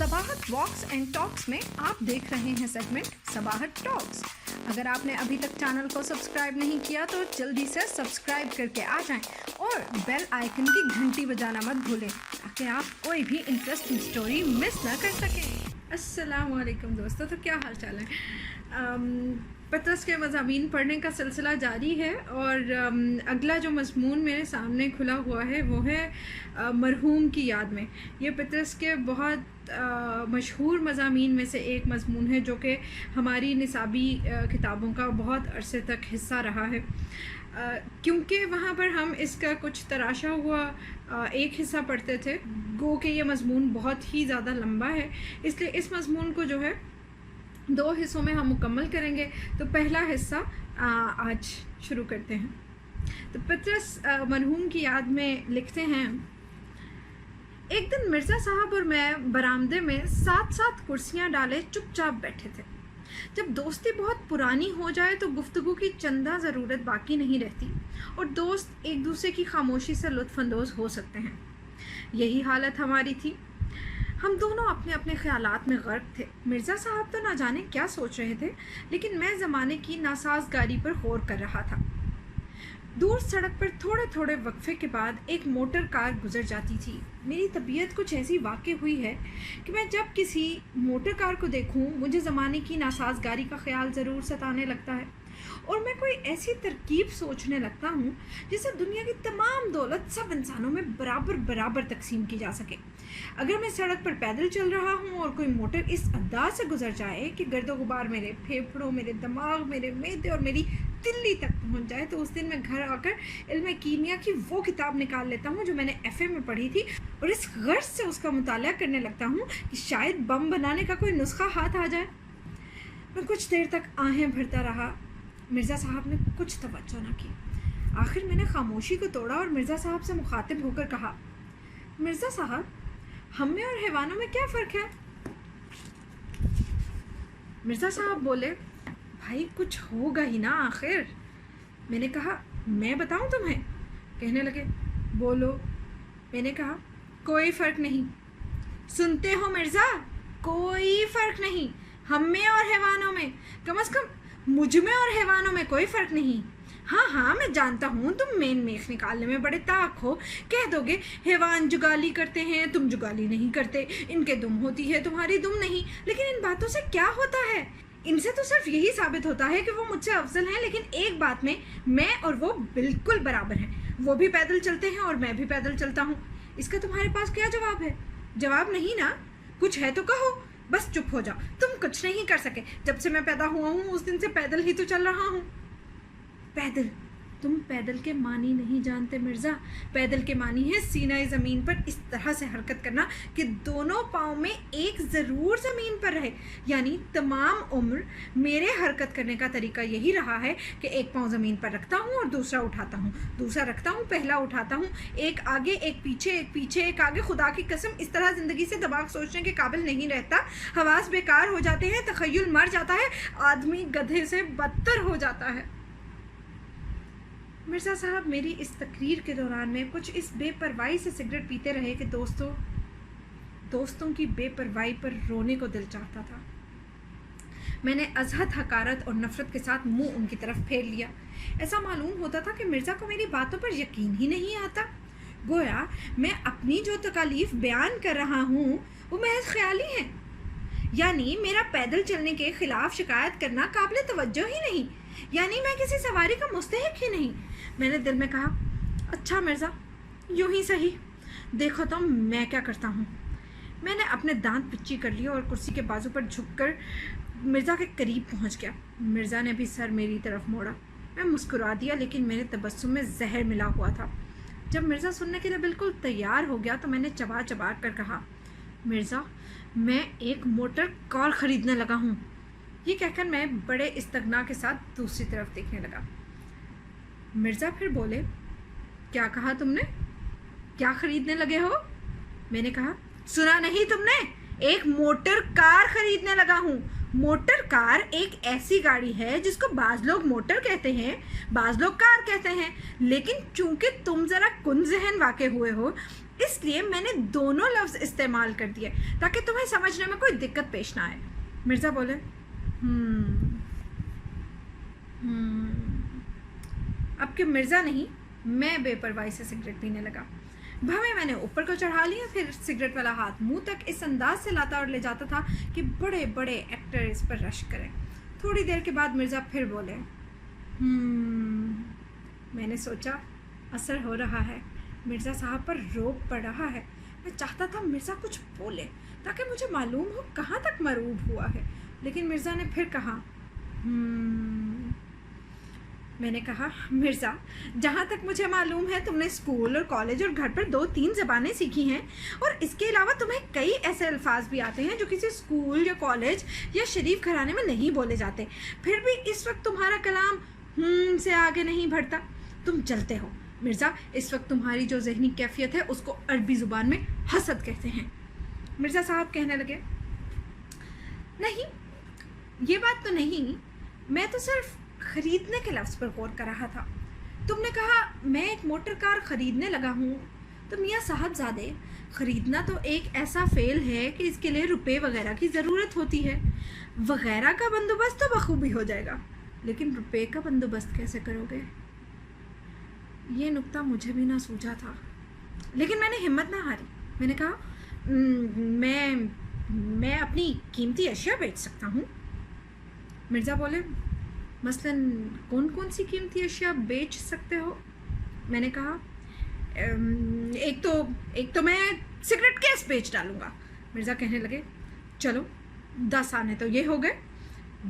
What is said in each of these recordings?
Sabahat walks and talks में आप देख रहे हैं सेगमेंट सबाहत टॉक्स। अगर आपने अभी तक चैनल को सब्सक्राइब नहीं किया तो जल्दी से सब्सक्राइब करके आ जाएं और बेल आइकन की घंटी बजाना मत भूलें ताकि आप कोई भी इंटरेस्टिंग स्टोरी मिस ना कर सकें। अस्सलाम वालेकुम दोस्तों, तो क्या हाल चाल है। पतरस के मज़ामीन पढ़ने का सिलसिला जारी है और अगला जो मज़मून मेरे सामने खुला हुआ है वो है मरहूम की याद में। ये पतरस के बहुत मशहूर मज़ामीन में से एक मज़मून है जो कि हमारी निसाबी किताबों का बहुत अरसे तक हिस्सा रहा है, क्योंकि वहाँ पर हम इसका कुछ तराशा हुआ एक हिस्सा पढ़ते थे। गो कि ये मज़मून बहुत ही ज़्यादा लंबा है, इसलिए इस मज़मून को जो है 2 हिस्सों में हम मुकम्मल करेंगे। तो पहला हिस्सा आज शुरू करते हैं। तो पतरस मरहूम की याद में लिखते हैं, एक दिन मिर्ज़ा साहब और मैं बरामदे में 7-7 कुर्सियां डाले चुपचाप बैठे थे। जब दोस्ती बहुत पुरानी हो जाए तो गुफ्तगू की चंदा ज़रूरत बाकी नहीं रहती और दोस्त एक दूसरे की खामोशी से लुत्फ़अंदोज़ हो सकते हैं। यही हालत हमारी थी। हम दोनों अपने अपने ख्यालात में गर्क थे। मिर्ज़ा साहब तो ना जाने क्या सोच रहे थे, लेकिन मैं ज़माने की नासाज़गारी पर गौर कर रहा था। दूर सड़क पर थोड़े थोड़े वक्फे के बाद एक मोटर कार गुजर जाती थी। मेरी तबीयत कुछ ऐसी वाक़ई हुई है कि मैं जब किसी मोटर कार को देखूं, मुझे ज़माने की नासाज़गारी का ख्याल ज़रूर सताने लगता है और मैं कोई ऐसी तरकीब सोचने लगता हूँ जिससे दुनिया की तमाम दौलत सब इंसानों में बराबर बराबर तकसीम की जा सके। अगर मैं सड़क पर पैदल चल रहा हूँ और कोई मोटर इस अंदाज से गुजर जाए कि गर्दो गुबार मेरे फेफड़ों, मेरे दिमाग, मेरे मैदे और मेरी तिल्ली तक पहुँच जाए, तो उस दिन मैं घर आकर इल्म कीमिया की वो किताब निकाल लेता हूँ जो मैंने FA में पढ़ी थी और इस गर्ज से उसका मुताला करने लगता हूँ कि शायद बम बनाने का कोई नुस्खा हाथ आ जाए। मैं कुछ देर तक आहें भरता रहा। मिर्ज़ा साहब ने कुछ तवज्जो न की। आखिर मैंने खामोशी को तोड़ा और मिर्ज़ा साहब से मुखातिब होकर कहा, मिर्ज़ा साहब, हम में और हैवानों में क्या फ़र्क है? मिर्ज़ा साहब बोले, भाई कुछ होगा ही ना आखिर। मैंने कहा, मैं बताऊं तुम्हें? कहने लगे, बोलो। मैंने कहा, कोई फ़र्क नहीं। सुनते हो मिर्ज़ा, कोई फ़र्क नहीं। हम में और हैवानों में, कम से कम मुझ में और हैवानों में कोई फ़र्क नहीं। हाँ, मैं जानता हूँ तुम मेन मेख निकालने में बड़े ताक हो। कह दोगे हैवान जुगाली करते हैं, तुम जुगाली नहीं करते, इनके दुम होती है, तुम्हारी दुम नहीं। लेकिन इन बातों से क्या होता है? इनसे तो सिर्फ यही साबित होता है कि वो मुझसे अफजल हैं, लेकिन एक बात में मैं और वो बिल्कुल बराबर हैं। वो भी पैदल चलते हैं और मैं भी पैदल चलता हूँ। इसका तुम्हारे पास क्या जवाब है? जवाब नहीं ना? कुछ है तो कहो, बस चुप हो जाओ। तुम कुछ नहीं कर सके। जब से मैं पैदा हुआ हूँ उस दिन से पैदल ही तो चल रहा हूँ। पैदल? तुम पैदल के मानी नहीं जानते मिर्ज़ा। पैदल के मानी है सीनाए ज़मीन पर इस तरह से हरकत करना कि दोनों पाँव में एक ज़रूर ज़मीन पर रहे। यानी तमाम उम्र मेरे हरकत करने का तरीका यही रहा है कि एक पाँव ज़मीन पर रखता हूँ और दूसरा उठाता हूँ, दूसरा रखता हूँ, पहला उठाता हूँ, एक आगे एक पीछे, एक पीछे एक आगे। खुदा की कसम, इस तरह ज़िंदगी से दिमाग सोचने के काबिल नहीं रहता। हवास बेकार हो जाते हैं, तख़य्युल मर जाता है, आदमी गधे से बदतर हो जाता है। मिर्ज़ा साहब मेरी इस तकरीर के दौरान में कुछ इस बेपरवाही से सिगरेट पीते रहे कि दोस्तों की बेपरवाही पर रोने को दिल चाहता था। मैंने अज़हद, हकारत और नफ़रत के साथ मुंह उनकी तरफ फेर लिया। ऐसा मालूम होता था कि मिर्ज़ा को मेरी बातों पर यकीन ही नहीं आता। गोया मैं अपनी जो तकालीफ बयान कर रहा हूँ वो महज ख्याली हैं। यानी मेरा पैदल चलने के ख़िलाफ़ शिकायत करना काबिल तवज्जो ही नहीं, यानी मैं किसी सवारी का मुस्तहिक ही नहीं। मैंने दिल में कहा, अच्छा मिर्ज़ा, यूं ही सही, देखो तो मैं क्या करता हूँ। मैंने अपने दांत पिच्ची कर लिए और कुर्सी के बाजू पर झुककर मिर्ज़ा के करीब पहुँच गया। मिर्ज़ा ने भी सर मेरी तरफ मोड़ा। मैं मुस्कुरा दिया, लेकिन मेरे तबस्सुम में जहर मिला हुआ था। जब मिर्ज़ा सुनने के लिए बिल्कुल तैयार हो गया तो मैंने चबा चबा कर कहा, मिर्ज़ा, मैं एक मोटर कार ख़रीदने लगा हूँ। ये कहकर मैं बड़े इस्तगना के साथ दूसरी तरफ देखने लगा। मिर्ज़ा फिर बोले, क्या कहा तुमने? क्या ख़रीदने लगे हो? मैंने कहा, सुना नहीं तुमने? एक मोटर कार ख़रीदने लगा हूँ। मोटर कार एक ऐसी गाड़ी है जिसको बाज़ लोग मोटर कहते हैं, बाज़ लोग कार कहते हैं, लेकिन चूंकि तुम ज़रा कुन ज़हन वाक़े हुए हो اس لیے میں نے دونوں لفظ استعمال کر دیے تاکہ تمہیں سمجھنے میں کوئی دقت پیش نہ آئے۔ مرزا بولے اب کہ مرزا نہیں، میں بے پرواہی سے سگریٹ پینے لگا۔ بھویں میں نے اوپر کو چڑھا لیا، پھر سگریٹ والا ہاتھ منہ تک اس انداز سے لاتا اور لے جاتا تھا کہ بڑے بڑے ایکٹر اس پر رشک کریں۔ تھوڑی دیر کے بعد مرزا پھر بولے میں نے سوچا اثر ہو رہا ہے، مرزا صاحب پر روب پڑ رہا ہے۔ میں چاہتا تھا مرزا کچھ بولے تاکہ مجھے معلوم ہو کہاں تک مرعوب ہوا ہے، لیکن مرزا نے پھر کہا میں نے کہا مرزا، جہاں تک مجھے معلوم ہے تم نے اسکول اور کالج اور گھر پر 2-3 زبانیں سیکھی ہیں، اور اس کے علاوہ تمہیں کئی ایسے الفاظ بھی آتے ہیں جو کسی اسکول یا کالج یا شریف گھرانے میں نہیں بولے جاتے، پھر بھی اس وقت تمہارا کلام سے آگے نہیں بڑھتا، تم چلتے ہو۔ مرزا، اس وقت تمہاری جو ذہنی کیفیت ہے اس کو عربی زبان میں حسد کہتے ہیں۔ مرزا صاحب کہنے لگے نہیں، یہ بات تو نہیں، میں تو صرف خریدنے کے لفظ پر غور کر رہا تھا۔ تم نے کہا میں ایک موٹر کار خریدنے لگا ہوں، تو میاں صاحب زادے، خریدنا تو ایک ایسا فعل ہے کہ اس کے لیے روپے وغیرہ کی ضرورت ہوتی ہے، وغیرہ کا بندوبست تو بخوبی ہو جائے گا، لیکن روپے کا بندوبست کیسے کرو گے؟ یہ نکتہ مجھے بھی نہ سوچا تھا، لیکن میں نے ہمت نہ ہاری۔ میں نے کہا میں اپنی قیمتی اشیاء بیچ سکتا ہوں۔ مرزا بولے مثلاً کون کون سی قیمتی اشیاء بیچ سکتے ہو؟ میں نے کہا ایک تو میں سگریٹ کیس بیچ ڈالوں گا۔ مرزا کہنے لگے چلو 10 آنے تو یہ ہو گئے،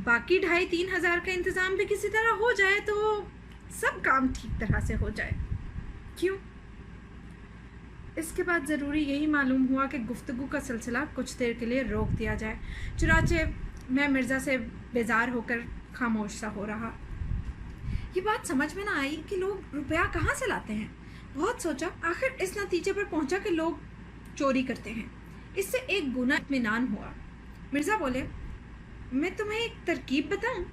باقی 2,500-3 ہزار کا انتظام بھی کسی طرح ہو جائے تو سب کام ٹھیک طرح سے ہو جائے۔ کیوں؟ اس کے بعد ضروری یہی معلوم ہوا کہ گفتگو کا سلسلہ کچھ دیر کے لیے روک دیا جائے، چنانچہ میں مرزا سے بیزار ہو کر خاموش سا ہو رہا۔ یہ بات سمجھ میں نہ آئی کہ لوگ روپیہ کہاں سے لاتے ہیں۔ بہت سوچا، آخر اس نتیجے پر پہنچا کہ لوگ چوری کرتے ہیں۔ اس سے ایک گنا اطمینان ہوا۔ مرزا بولے میں تمہیں ایک ترکیب بتاؤں،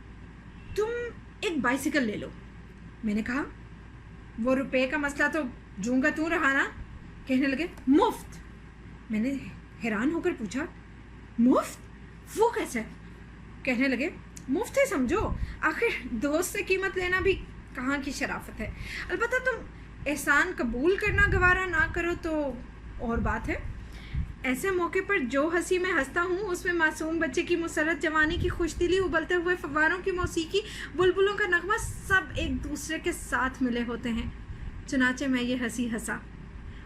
تم ایک بائسیکل لے لو۔ میں نے کہا وہ روپے کا مسئلہ تو جوں گا تو رہا نا۔ کہنے لگے مفت۔ میں نے حیران ہو کر پوچھا مفت؟ وہ کیسے؟ کہنے لگے مفت ہی سمجھو، آخر دوست سے قیمت لینا بھی کہاں کی شرافت ہے، البتہ تم احسان قبول کرنا گوارا نہ کرو تو اور بات ہے۔ ایسے موقع پر جو ہنسی میں ہنستا ہوں اس میں معصوم بچے کی مسرت جوانی کی خوش دلی، ابلتے ہوئے فواروں کی موسیقی، بلبلوں کا نغمہ سب ایک دوسرے کے ساتھ ملے ہوتے ہیں۔ چنانچہ میں یہ ہنسی ہنسا،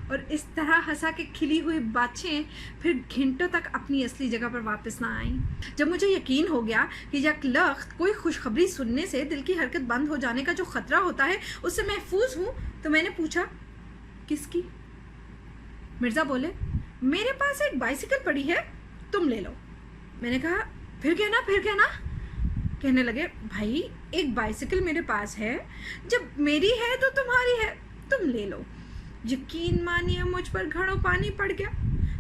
اور اس طرح ہنسا کہ کھلی ہوئی باتیں پھر گھنٹوں تک اپنی اصلی جگہ پر واپس نہ آئیں۔ جب مجھے یقین ہو گیا کہ یک لخت کوئی خوشخبری سننے سے دل کی حرکت بند ہو جانے کا جو خطرہ ہوتا ہے اس سے محفوظ ہوں، تو میں نے پوچھا کس کی؟ مرزا بولے میرے پاس ایک بائسیکل پڑی ہے، تم لے لو۔ میں نے کہا پھر کہنا؟ کہنے لگے بھائی ایک بائسیکل میرے پاس ہے، جب میری ہے تو تمہاری ہے، تم لے لو۔ یقین مانیے مجھ پر گھڑوں پانی پڑ گیا،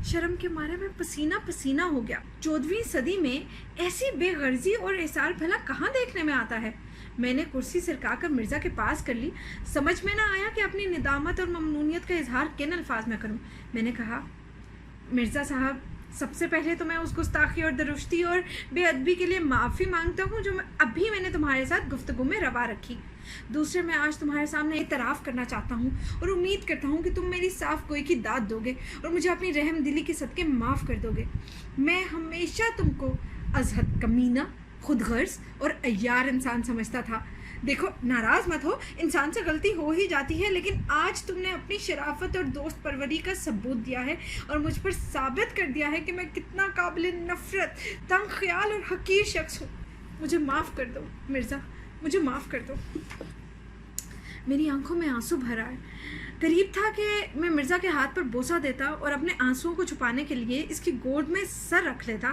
شرم کے مارے میں پسینہ پسینہ ہو گیا۔ 14ویں صدی میں ایسی بے غرضی اور احسار بھلا کہاں دیکھنے میں آتا ہے۔ میں نے کرسی سرکا کر مرزا کے پاس کر لی، سمجھ میں نہ آیا کہ اپنی ندامت اور ممنونیت کا اظہار کن الفاظ میں کروں۔ میں نے کہا مرزا صاحب، سب سے پہلے تو میں اس گستاخی اور درشتی اور بے ادبی کے لیے معافی مانگتا ہوں جو ابھی میں نے تمہارے ساتھ گفتگو میں روا رکھی۔ دوسرے، میں آج تمہارے سامنے اعتراف کرنا چاہتا ہوں اور امید کرتا ہوں کہ تم میری صاف گوئی کی داد دو گے اور مجھے اپنی رحم دلی کے صدقے معاف کر دو گے۔ میں ہمیشہ تم کو از حد کمینہ، خود غرض اور عیار انسان سمجھتا تھا۔ دیکھو، ناراض مت ہو، انسان سے غلطی ہو ہی جاتی ہے، لیکن آج تم نے اپنی شرافت اور دوست پروری کا ثبوت دیا ہے اور مجھ پر ثابت کر دیا ہے کہ میں کتنا قابل نفرت، تنگ خیال اور حقیر شخص ہوں۔ مجھے معاف کر دو مرزا، مجھے معاف کر دو۔ میری آنکھوں میں آنسو بھر آئے۔ قریب تھا کہ میں مرزا کے ہاتھ پر بوسہ دیتا اور اپنے آنسوؤں کو چھپانے کے لیے اس کی گود میں سر رکھ لیتا،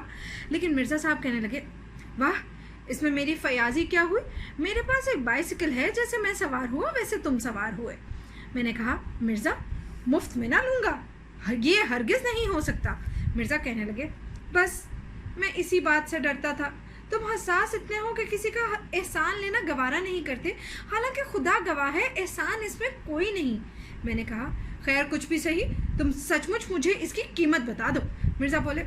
لیکن مرزا صاحب کہنے لگے واہ، اس میں میری فیاضی کیا ہوئی؟ میرے پاس ایک بائسیکل ہے، جیسے میں سوار ہوا ویسے تم سوار ہوئے۔ میں نے کہا مرزا، مفت میں نہ لوں گا، یہ ہرگز نہیں ہو سکتا۔ مرزا کہنے لگے بس میں اسی بات سے ڈرتا تھا، تم حساس اتنے ہو کہ کسی کا احسان لینا گوارا نہیں کرتے، حالانکہ خدا گواہ ہے احسان اس میں کوئی نہیں۔ मैंने कहा खैर कुछ भी सही, तुम सचमुच मुझे इसकी कीमत बता दो। मिर्ज़ा बोले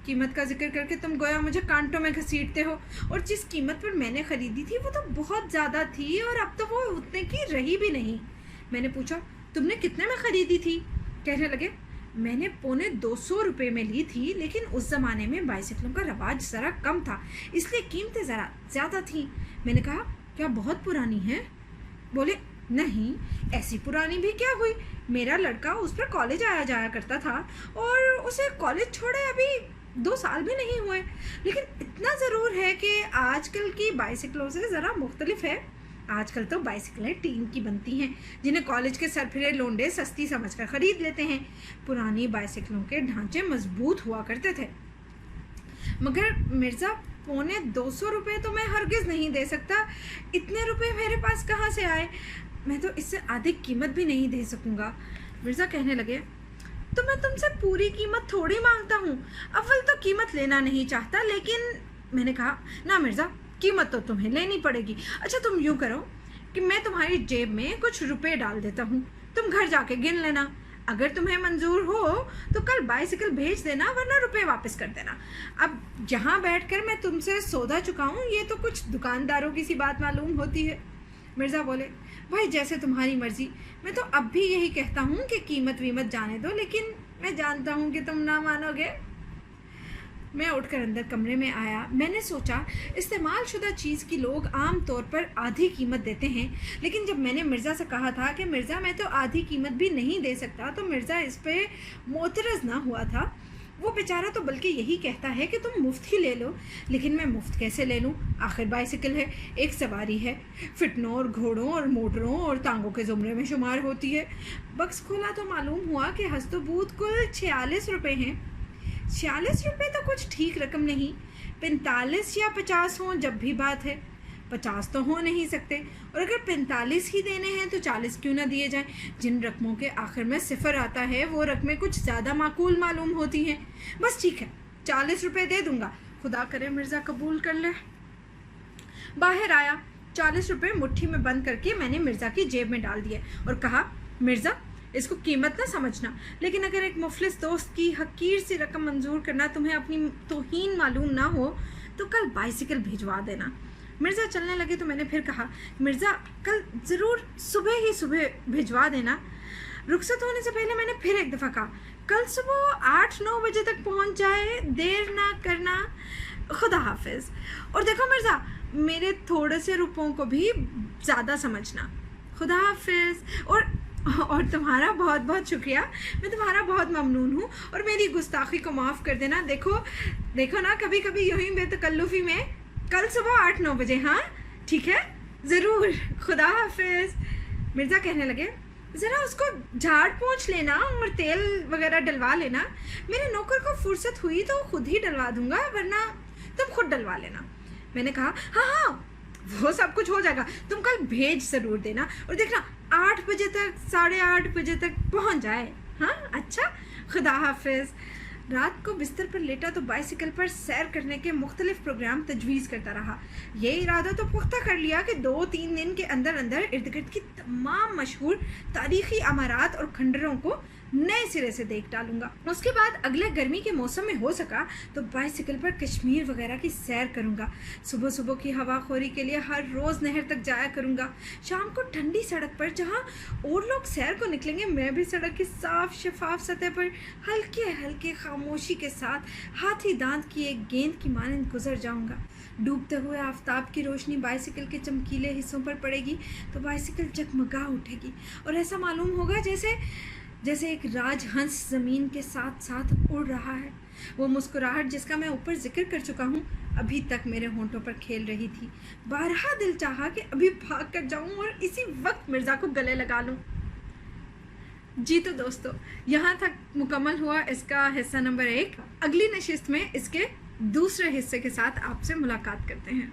कीमत का जिक्र करके तुम गोया मुझे कांटों में घसीटते हो, और जिस कीमत पर मैंने ख़रीदी थी वो तो बहुत ज़्यादा थी और अब तो वो उतने की रही भी नहीं। मैंने पूछा तुमने कितने में ख़रीदी थी? कहने लगे मैंने 250 रुपये में ली थी, लेकिन उस ज़माने में बाइसिकलों का रवाज ज़रा कम था, इसलिए कीमतें ज़रा ज़्यादा थीं। मैंने कहा क्या बहुत पुरानी है? बोले नहीं, ऐसी पुरानी भी क्या हुई, मेरा लड़का उस पर कॉलेज आया जाया करता था और उसे कॉलेज छोड़े अभी 2 साल भी नहीं हुए। लेकिन इतना ज़रूर है कि आजकल की बाइसिकलों से ज़रा मुख्तलिफ है। आजकल तो बाइसिकलें टीन की बनती हैं, जिन्हें कॉलेज के सरफिरे लोंडे सस्ती समझकर ख़रीद लेते हैं। पुरानी बाइसिकलों के ढांचे मजबूत हुआ करते थे। मगर मिर्ज़ा 250 रुपये तो मैं हरगिज़ नहीं दे सकता, इतने रुपए मेरे पास कहाँ से आए? मैं तो इससे आधी कीमत भी नहीं दे सकूँगा। मिर्ज़ा कहने लगे तो मैं तुमसे पूरी कीमत थोड़ी मांगता हूँ, अव्वल तो कीमत लेना नहीं चाहता, लेकिन मैंने कहा ना मिर्ज़ा, कीमत तो तुम्हें लेनी पड़ेगी। अच्छा तुम यूँ करो कि मैं तुम्हारी जेब में कुछ रुपए डाल देता हूँ, तुम घर जाके गिन लेना, अगर तुम्हें मंजूर हो तो कल बाइसिकल भेज देना, वरना रुपए वापस कर देना। अब यहाँ बैठकर मैं तुमसे सौदा चुकाऊँ, ये तो कुछ दुकानदारों की सी बात मालूम होती है। मिर्ज़ा बोले भाई जैसे तुम्हारी मर्ज़ी, मैं तो अब भी यही कहता हूँ कि कीमत वीमत जाने दो, लेकिन मैं जानता हूँ कि तुम ना मानोगे। मैं उठकर अंदर कमरे में आया। मैंने सोचा इस्तेमाल शुदा चीज़ की लोग आम तौर पर आधी कीमत देते हैं, लेकिन जब मैंने मिर्ज़ा से कहा था कि मिर्ज़ा मैं तो आधी कीमत भी नहीं दे सकता, तो मिर्ज़ा इस पर मोतरज़ ना हुआ था। वो बेचारा तो बल्कि यही कहता है कि तुम मुफ्त ही ले लो, लेकिन मैं मुफ्त कैसे ले लूँ? आखिर बाइसिकल है, एक सवारी है, फिटनों और घोड़ों और मोटरों और टांगों के ज़ुमरे में शुमार होती है। बक्स खोला तो मालूम हुआ कि हस्तबूत कुल 46 रुपये हैं। 46 रुपये तो कुछ ठीक रकम नहीं, 45 या 50 हों जब भी बात है। 50 तो हो नहीं सकते, और अगर 45 ही देने हैं तो 40 क्यों ना दिए जाएं? जिन रकमों के आखिर में सिफर आता है वो रकमें कुछ ज़्यादा माकूल मालूम होती हैं। बस ठीक है, 40 रुपये दे दूंगा, खुदा करे मिर्ज़ा कबूल कर ले। बाहर आया, 40 रुपये मुट्ठी में बंद करके मैंने मिर्ज़ा की जेब में डाल दिए और कहा मिर्ज़ा इसको कीमत ना समझना, लेकिन अगर एक मुफलिस दोस्त की हकीर सी रकम मंजूर करना तुम्हें अपनी तौहीन मालूम ना हो तो कल बाइसिकल भिजवा देना। मिर्ज़ा चलने लगे तो मैंने फिर कहा मिर्ज़ा कल ज़रूर सुबह भिजवा देना। रुखसत होने से पहले मैंने फिर एक दफ़ा कहा कल सुबह 8-9 बजे तक पहुंच जाए, देर ना करना, खुदा हाफिज़। और देखो मिर्ज़ा मेरे थोड़े से रुपयों को भी ज़्यादा समझना, खुदा हाफिज़। और तुम्हारा बहुत बहुत शुक्रिया, मैं तुम्हारा बहुत ममनून हूँ, और मेरी गुस्ताखी को माफ़ कर देना। देखो ना कभी कभी यूँ ही बेतकल्लुफ़ी में, कल सुबह 8-9 बजे, हाँ ठीक है ज़रूर, खुदा हाफिज़। मिर्ज़ा कहने लगे ज़रा उसको झाड़ पोंछ लेना और तेल वगैरह डलवा लेना, मेरे नौकर को फुर्सत हुई तो खुद ही डलवा दूँगा, वरना तुम खुद डलवा लेना। मैंने कहा हाँ वो सब कुछ हो जाएगा, तुम कल भेज ज़रूर देना, और देखना 8 बजे तक 8:30 बजे तक पहुंच जाए। हाँ अच्छा, खुदा हाफिज़। रात को बिस्तर पर लेटा तो बाइसिकल पर सैर करने के मुख्तलिफ प्रोग्राम तजवीज़ करता रहा। ये इरादा तो पुख्ता कर लिया कि 2-3 दिन के अंदर अंदर इर्द गिर्द की तमाम मशहूर तारीख़ी अमारात और खंडरों को नए सिरे से देख डालूंगा। उसके बाद अगले गर्मी के मौसम में हो सका तो बाइसिकल पर कश्मीर वगैरह की सैर करूंगा। सुबह सुबह की हवाखोरी के लिए हर रोज़ नहर तक जाया करूंगा। शाम को ठंडी सड़क पर जहां और लोग सैर को निकलेंगे, मैं भी सड़क की साफ शफाफ सतह पर हल्के हल्के खामोशी के साथ हाथी दांत की एक गेंद की मानंद गुजर जाऊंगा। डूबते हुए आफताब की रोशनी बाइसिकल के चमकीले हिस्सों पर पड़ेगी तो बाइसिकल जगमगा उठेगी और ऐसा मालूम होगा जैसे एक राजहंस ज़मीन के साथ साथ उड़ रहा है। वो मुस्कुराहट जिसका मैं ऊपर जिक्र कर चुका हूँ अभी तक मेरे होंठों पर खेल रही थी। बारहा दिल चाहा कि अभी भाग कर जाऊँ और इसी वक्त मिर्ज़ा को गले लगा लूँ। जी तो दोस्तों, यहाँ तक मुकम्मल हुआ इसका हिस्सा नंबर 1। अगली नशिस्त में इसके दूसरे हिस्से के साथ आपसे मुलाकात करते हैं।